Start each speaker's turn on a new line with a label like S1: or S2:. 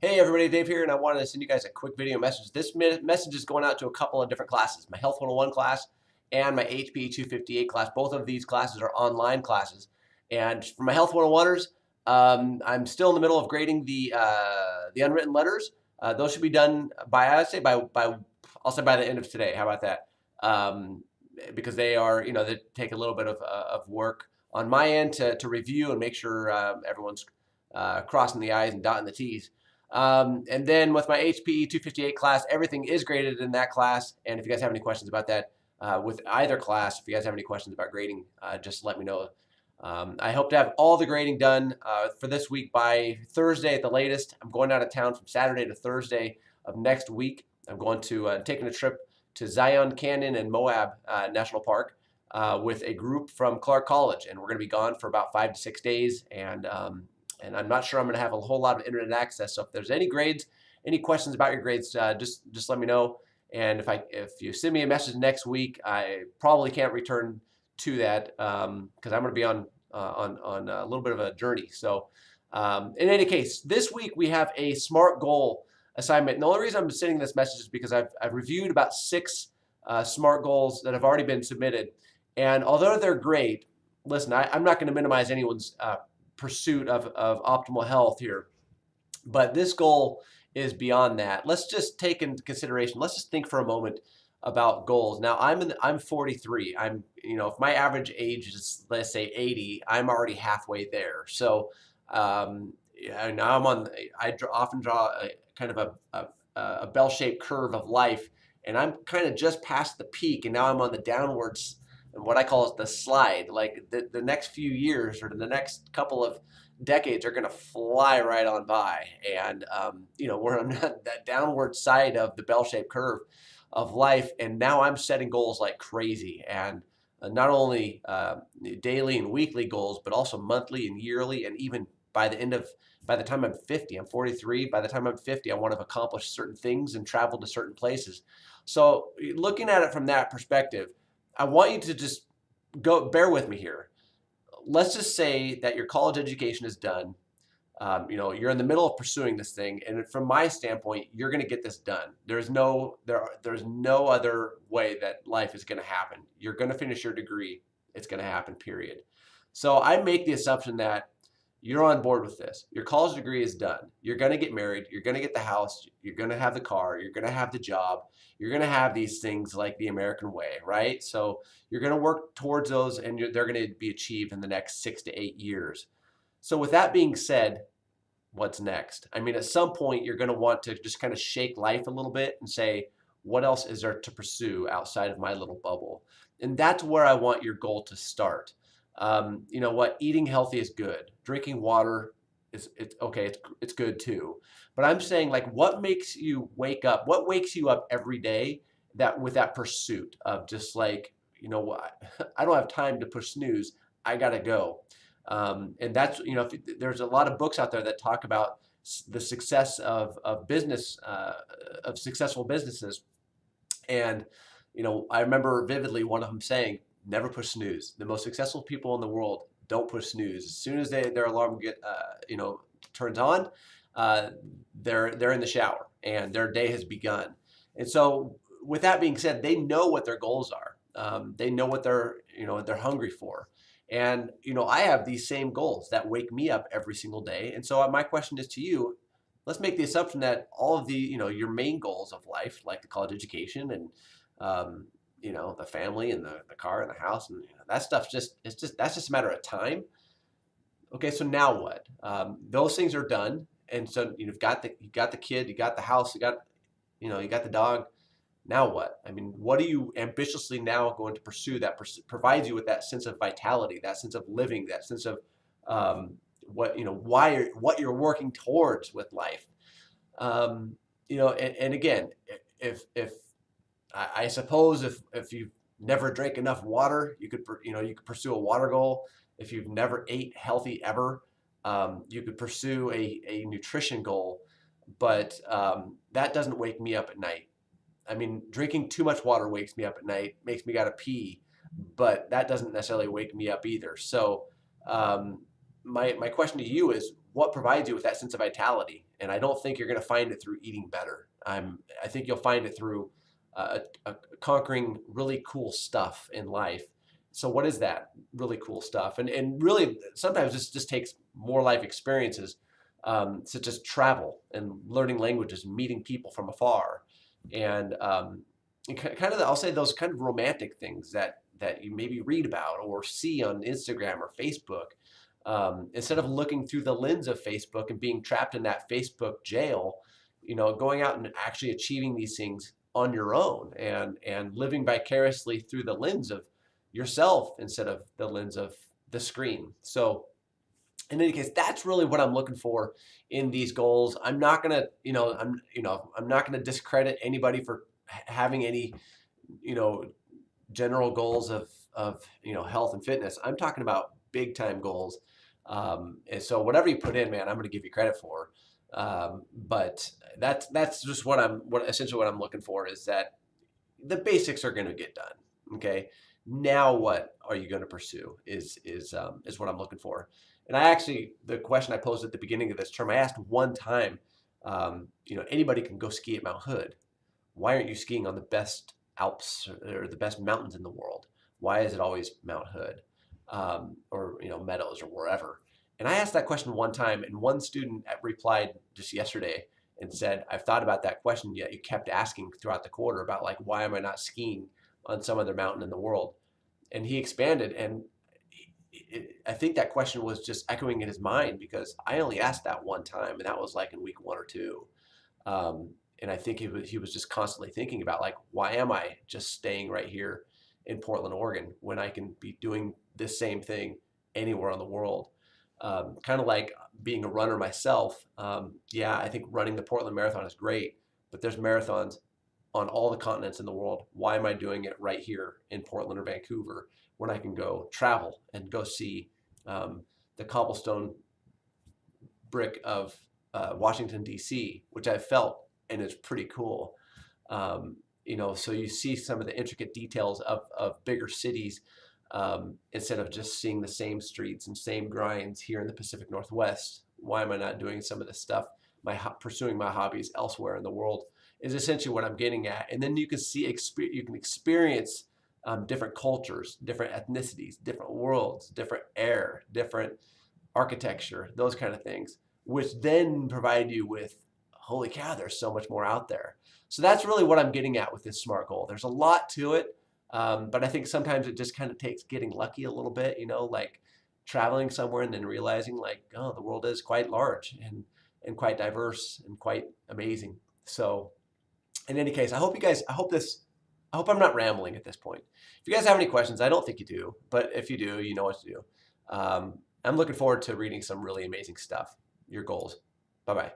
S1: Hey everybody, Dave here, and I wanted to send you guys a quick video message. This message is going out to a couple of different classes, my Health 101 class and my HPE 258 class. Both of these classes are online classes. And for my Health 101ers, I'm still in the middle of grading the unwritten letters. Those should be done by, I'd say I'll say by the end of today. How about that? Because they are, they take a little bit of work on my end to review and make sure everyone's crossing the I's and dotting the T's. And then with my HPE 258 class, everything is graded in that class. And if you guys have any questions about that with either class, if you guys have any questions about grading, just let me know. I hope to have all the grading done for this week by Thursday at the latest. I'm going out of town from Saturday to Thursday of next week. I'm going to taking a trip to Zion Canyon and Moab National Park with a group from Clark College, and we're going to be gone for about 5 to 6 days. And I'm not sure I'm going to have a whole lot of internet access. So if there's any grades, any questions about your grades, just let me know. And if you send me a message next week, I probably can't return to that because I'm going to be on a little bit of a journey. So in any case, this week we have a SMART goal assignment. And the only reason I'm sending this message is because I've reviewed about 6 SMART goals that have already been submitted. And although they're great, listen, I'm not going to minimize anyone's pursuit of optimal health here. But this goal is beyond that. Let's just take into consideration, let's just think for a moment about goals. Now I'm 43. If my average age is, let's say, 80, I'm already halfway there. So now I often draw a kind of a bell-shaped curve of life, and I'm kind of just past the peak, and now I'm on the downwards, and what I call the slide. Like the next few years or the next couple of decades are going to fly right on by, and we're on that downward side of the bell-shaped curve of life, and now I'm setting goals like crazy, and not only daily and weekly goals, but also monthly and yearly, and even by the time I'm 50, I'm 43. By the time I'm 50, I want to have accomplished certain things and traveled to certain places. So looking at it from that perspective, I want you to just bear with me here. Let's just say that your college education is done. You're in the middle of pursuing this thing, and from my standpoint, you're going to get this done. There's no other way that life is going to happen. You're going to finish your degree. It's going to happen, period. So I make the assumption that you're on board with this. Your college degree is done. You're going to get married. You're going to get the house. You're going to have the car. You're going to have the job. You're going to have these things like the American way, right? So you're going to work towards those, and they're going to be achieved in the next 6 to 8 years. So with that being said, what's next? I mean, at some point, you're going to want to just kind of shake life a little bit and say, what else is there to pursue outside of my little bubble? And that's where I want your goal to start. You know what? Eating healthy is good. Drinking water it's okay. It's good too. But I'm saying, like, what makes you wake up? What wakes you up every day with that pursuit of just like, what? I don't have time to push snooze. I gotta go. And that's, there's a lot of books out there that talk about the success of business, of successful businesses. And, I remember vividly one of them saying, never push snooze. The most successful people in the world don't push snooze. As soon as their alarm turns on, they're in the shower and their day has begun. And so, with that being said, they know what their goals are. They know what they're hungry for. And I have these same goals that wake me up every single day. And so my question is to you: let's make the assumption that all of the your main goals of life, like the college education and the family and the car and the house and that stuff's that's just a matter of time. Okay, so now what? Those things are done, and so you've got the kid, you got the house, you got the dog. Now what? I mean, what are you ambitiously now going to pursue that provides you with that sense of vitality, that sense of living, that sense of what you're working towards with life. And again, if I suppose if you've never drank enough water, you could pursue a water goal. If you've never ate healthy ever, you could pursue a nutrition goal. But that doesn't wake me up at night. I mean, drinking too much water wakes me up at night, makes me gotta pee, but that doesn't necessarily wake me up either. So my question to you is, what provides you with that sense of vitality? and I don't think you're going to find it through eating better. I think you'll find it through conquering really cool stuff in life. So what is that really cool stuff? And really, sometimes this just takes more life experiences, such as travel and learning languages and meeting people from afar, and kind of I'll say those kind of romantic things that you maybe read about or see on Instagram or Facebook. Instead of looking through the lens of Facebook and being trapped in that Facebook jail, going out and actually achieving these things on your own and living vicariously through the lens of yourself instead of the lens of the screen. So in any case, that's really what I'm looking for in these goals. I'm not gonna, I'm not gonna discredit anybody for having any, you know, general goals of health and fitness. I'm talking about big time goals. And so whatever you put in, man, I'm gonna give you credit for. But that's just what essentially what I'm looking for is that the basics are gonna get done. Okay. Now what are you going to pursue is what I'm looking for. And the question I posed at the beginning of this term, I asked one time, anybody can go ski at Mount Hood. Why aren't you skiing on the best Alps or the best mountains in the world? Why is it always Mount Hood, or Meadows or wherever? And I asked that question one time, and one student replied just yesterday and said, "I've thought about that question, yet you kept asking throughout the quarter about like why am I not skiing on some other mountain in the world?" And he expanded, and I think that question was just echoing in his mind because I only asked that one time, and that was like in week 1 or 2. And I think he was just constantly thinking about like, why am I just staying right here in Portland, Oregon, when I can be doing this same thing anywhere in the world? Kind of like being a runner myself. Yeah, I think running the Portland Marathon is great, but there's marathons on all the continents in the world. Why am I doing it right here in Portland or Vancouver when I can go travel and go see the cobblestone brick of Washington, D.C., which I've felt and it's pretty cool. So you see some of the intricate details of bigger cities instead of just seeing the same streets and same grinds here in the Pacific Northwest. Why am I not doing some of this stuff, pursuing my hobbies elsewhere in the world? Is essentially what I'm getting at. And then you can experience different cultures, different ethnicities, different worlds, different air, different architecture, those kind of things, which then provide you with, holy cow, there's so much more out there. So that's really what I'm getting at with this SMART goal. There's a lot to it, but I think sometimes it just kind of takes getting lucky a little bit, like traveling somewhere and then realizing like, oh, the world is quite large and quite diverse and quite amazing. So in any case, I hope I'm not rambling at this point. If you guys have any questions, I don't think you do, but if you do, you know what to do. I'm looking forward to reading some really amazing stuff, your goals. Bye-bye.